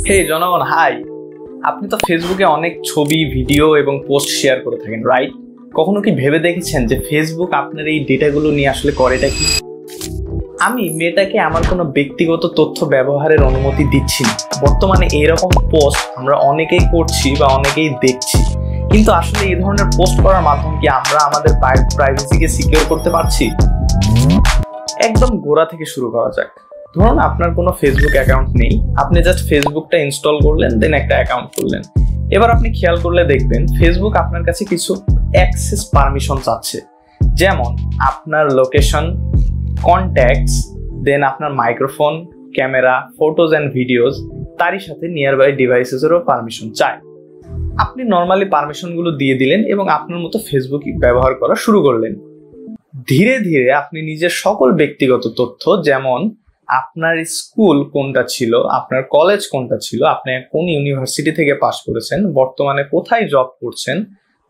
হে জনগণ, হাই। আপনি তো ফেসবুকে অনেক ছবি, ভিডিও এবং পোস্ট শেয়ার করে থাকেন, রাইট? কখনো কি ভেবে দেখেছেন যে ফেসবুক আপনার এই ডেটাগুলো নিয়ে আসলে করেটা কি? আমি মেটাকে আমার কোনো ব্যক্তিগত তথ্য ব্যবহারের অনুমতি দিচ্ছি না। বর্তমানে এরকম পোস্ট আমরা অনেকেই করছি বা অনেকেই দেখছি, কিন্তু আসলে এই ধরনের পোস্ট করার মাধ্যমে কি আমরা আমাদের প্রাইভেসিকে সিকিউর করতে পারছি? একদম গোড়া থেকে শুরু করা যাক। ধরুন আপনার কোনো ফেসবুক অ্যাকাউন্ট নেই, আপনি জাস্ট ফেসবুকটা ইনস্টল করলেন, দেন একটা অ্যাকাউন্ট করলেন। এবার আপনি খেয়াল করলে দেখবেন ফেসবুক আপনার কাছে কিছু অ্যাক্সেস পারমিশন চাচ্ছে, যেমন আপনার লোকেশন, কন্ট্যাক্টস, দেন আপনার microphone, camera, photos and videos, তারই সাথে নিয়ার বাই ডিভাইসেসেরও পারমিশন চায়। আপনি নর্মালি পারমিশনগুলো দিয়ে দিলেন এবং আপনার মতো ফেসবুক ব্যবহার করা শুরু করলেন। ধীরে ধীরে আপনি নিজের সকল ব্যক্তিগত তথ্য, যেমন আপনার স্কুল কোনটা ছিল, আপনার কলেজ কোনটা ছিল, আপনি কোন ইউনিভার্সিটি থেকে পাস করেছেন, বর্তমানে কোথায় জব করছেন,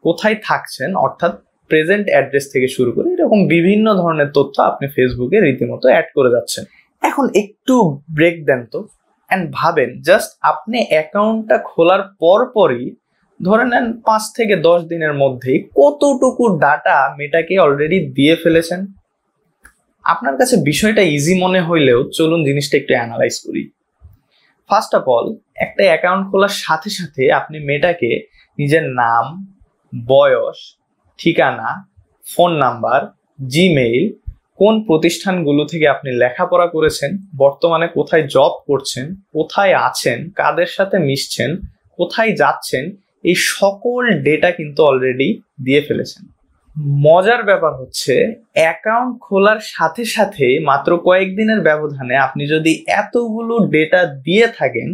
কোথায় থাকছেন, অর্থাৎ প্রেজেন্ট অ্যাড্রেস থেকে শুরু করে এরকম বিভিন্ন ধরনের তথ্য আপনি ফেসবুকে রীতিমতো অ্যাড করে যাচ্ছেন। এখন একটু ব্রেক দেন তো অ্যান্ড ভাবেন, জাস্ট আপনি অ্যাকাউন্টটা খোলার পরপরই ধরে নেন 5 থেকে 10 দিনের মধ্যেই কতটুকু ডাটা মেটাকে অলরেডি দিয়ে ফেলেছেন। আপনার কাছে বিষয়টা ইজি মনে হইলেও চলুন জিনিসটা একটু অ্যানালাইজ করি। ফার্স্ট অফ অল, একটা অ্যাকাউন্ট খোলার সাথে সাথে আপনি মেটাকে নিজের নাম, বয়স, ঠিকানা, ফোন নাম্বার, জিমেইল, কোন প্রতিষ্ঠানগুলো থেকে আপনি লেখাপড়া করেছেন, বর্তমানে কোথায় জব করছেন, কোথায় আছেন, কাদের সাথে মিশছেন, কোথায় যাচ্ছেন, এই সকল ডেটা কিন্তু অলরেডি দিয়ে ফেলেছেন। মজার ব্যাপার হচ্ছে, অ্যাকাউন্ট খোলার সাথে সাথে মাত্র কয়েকদিনের ব্যবধানে আপনি যদি এতগুলো ডেটা দিয়ে থাকেন,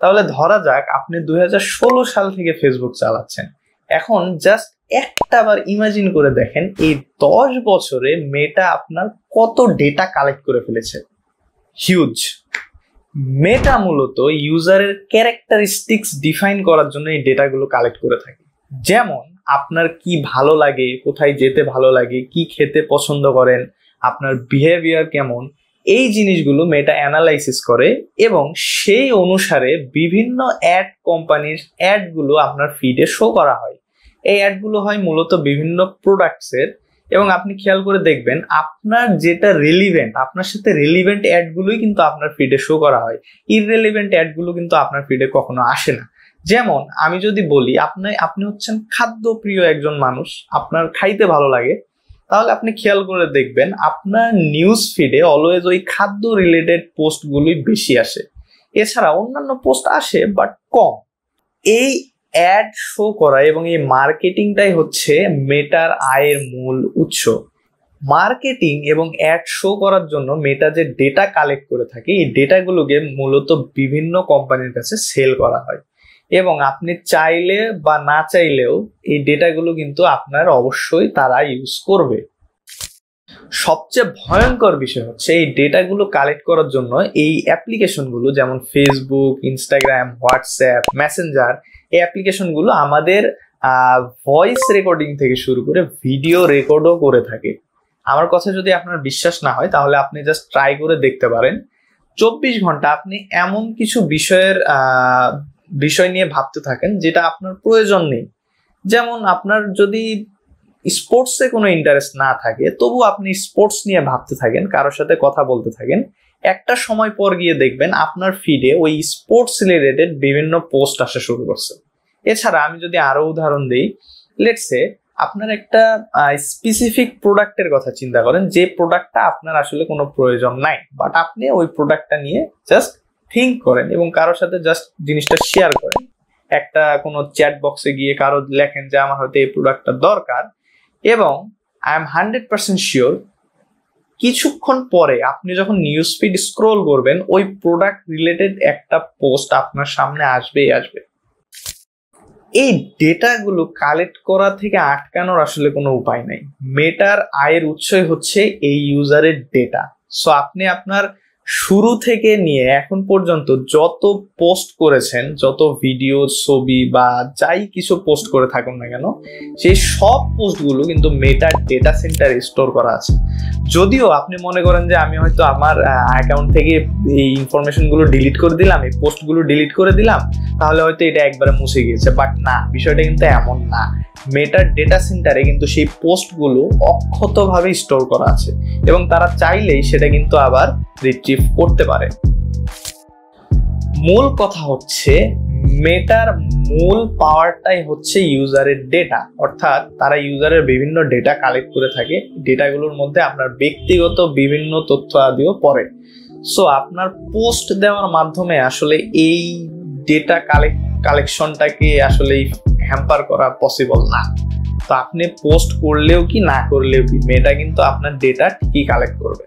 তাহলে ধরা যাক আপনি 2016 সাল থেকে ফেসবুক চালাচ্ছেন। এখন জাস্ট একটা বার ইমাজিন করে দেখেন, এই 10 বছরে মেটা আপনার কত ডেটা কালেক্ট করে ফেলেছে। হিউজ। মেটা মূলত ইউজারের ক্যারেক্টারিস্টিক্স ডিফাইন করার জন্য এই ডেটাগুলো কালেক্ট করে থাকে। যেমন আপনার কি ভালো লাগে, কোথায় যেতে ভালো লাগে, কি খেতে পছন্দ করেন, আপনার বিহেভিয়ার কেমন, এই জিনিসগুলো মেটা অ্যানালাইসিস করে এবং সেই অনুসারে বিভিন্ন অ্যাড কোম্পানির অ্যাডগুলো আপনার ফিডে শো করা হয়। এই অ্যাডগুলো হয় মূলত বিভিন্ন প্রোডাক্টসের, এবং আপনি খেয়াল করে দেখবেন আপনার যেটা রিলিভেন্ট, আপনার সাথে রিলিভেন্ট অ্যাডগুলোই কিন্তু আপনার ফিডে শো করা হয়। ইররিলেভেন্ট অ্যাডগুলো কিন্তু আপনার ফিডে কখনো আসে না। যেমন আমি যদি বলি আপনি হচ্ছেন খাদ্য প্রিয় একজন মানুষ, আপনার খাইতে ভালো লাগে, তাহলে আপনি খেয়াল করে দেখবেন আপনার নিউজ ফিডে অলওয়েজ ওই খাদ্য রিলেটেড পোস্টগুলোই বেশি আসে। এছাড়া অন্যান্য পোস্ট আসে বাট কম। এই অ্যাড শো করা এবং এই মার্কেটিংটাই হচ্ছে মেটার আয়ের মূল উৎস। মার্কেটিং এবং অ্যাড শো করার জন্য মেটা যে ডেটা কালেক্ট করে থাকে, এই ডেটাগুলোকে মূলত বিভিন্ন কোম্পানির কাছে সেল করা হয়, এবং আপনি চাইলে বা না চাইলেও এই ডেটাগুলো কিন্তু আপনার অবশ্যই তারা ইউজ করবে। সবচেয়ে ভয়ঙ্কর বিষয় হচ্ছে, এই ডেটাগুলো কালেক্ট করার জন্য এই অ্যাপ্লিকেশনগুলো, যেমন ফেসবুক, ইনস্টাগ্রাম, হোয়াটসঅ্যাপ, মেসেঞ্জার, এই অ্যাপ্লিকেশনগুলো আমাদের ভয়েস রেকর্ডিং থেকে শুরু করে ভিডিও রেকর্ডও করে থাকে। আমার কথা যদি আপনার বিশ্বাস না হয়, তাহলে আপনি জাস্ট ট্রাই করে দেখতে পারেন। 24 ঘন্টা আপনি এমন কিছু বিষয় নিয়ে ভাবতে থাকেন যেটা আপনার প্রয়োজন নেই। যেমন আপনার যদি স্পোর্টসে কোনো ইন্টারেস্ট না থাকে, তবু আপনি স্পোর্টস নিয়ে ভাবতে থাকেন, কারোর সাথে কথা বলতে থাকেন। একটা সময় পর গিয়ে দেখবেন আপনার ফিডে ওই স্পোর্টস রিলেটেড বিভিন্ন পোস্ট আসা শুরু করছে। এছাড়া আমি যদি আরো উদাহরণ দিই, লেটস সে আপনার একটা স্পেসিফিক প্রোডাক্টের কথা চিন্তা করেন, যে প্রোডাক্টটা আপনার আসলে কোনো প্রয়োজন নাই, বাট আপনি ওই প্রোডাক্টটা নিয়ে জাস্ট থিঙ্ক করেন এবং কারোর সাথে জাস্ট জিনিসটা শেয়ার করেন। একটা কোনো চ্যাট বক্সে গিয়ে কারো লেখেন যে আমার হয়তো এই প্রোডাক্টটা দরকার, এবং আই এম 100% শিওর কিছুক্ষণ পরে আপনি যখন নিউজ ফিড স্ক্রোল করবেন, ওই প্রোডাক্ট রিলেটেড একটা পোস্ট আপনার সামনে আসবেই আসবে। এই ডেটাগুলো কালেক্ট করা থেকে আটকানোর আসলে কোনো উপায় নাই। মেটার আয়ের উৎসই হচ্ছে এই ইউজারের ডেটা। সো আপনি আপনার শুরু থেকে নিয়ে এখন পর্যন্ত যত পোস্ট করেছেন, যত ভিডিও, ছবি বা যাই কিছু পোস্ট করে থাকুন না কেন, সেই সব পোস্টগুলো কিন্তু মেটার ডেটা সেন্টারে স্টোর করা আছে। যদিও আপনি মনে করেন যে আমি হয়তো আমার অ্যাকাউন্ট থেকে এই ইনফরমেশনগুলো ডিলিট করে দিলাম, এই পোস্টগুলো ডিলিট করে দিলাম, তাহলে হয়তো এটা একবারে মুছে গিয়েছে, বাট না, বিষয়টা কিন্তু এমন না। মেটার ডেটা সেন্টারে কিন্তু সেই পোস্টগুলো অক্ষতভাবে স্টোর করা আছে এবং তারা চাইলেই সেটা কিন্তু আবার রিট্রিভ করতে পারে। মূল কথা হচ্ছে মেটার মূল পাওয়ারটাই হচ্ছে ইউজারের ডেটা, অর্থাৎ তারা ইউজারের বিভিন্ন ডেটা কালেক্ট করে থাকে। ডেটাগুলোর মধ্যে আপনার ব্যক্তিগত বিভিন্ন তথ্য আদিও পড়ে। সো আপনার পোস্ট দেওয়ার মাধ্যমে আসলে এই ডেটা কালেকশনটাকে আসলে হ্যাম্পার করা পসিবল না। তো আপনি পোস্ট করলেও কি না করলেও কি, মেটা কিন্তু আপনার ডেটা ঠিকই কালেক্ট করবে।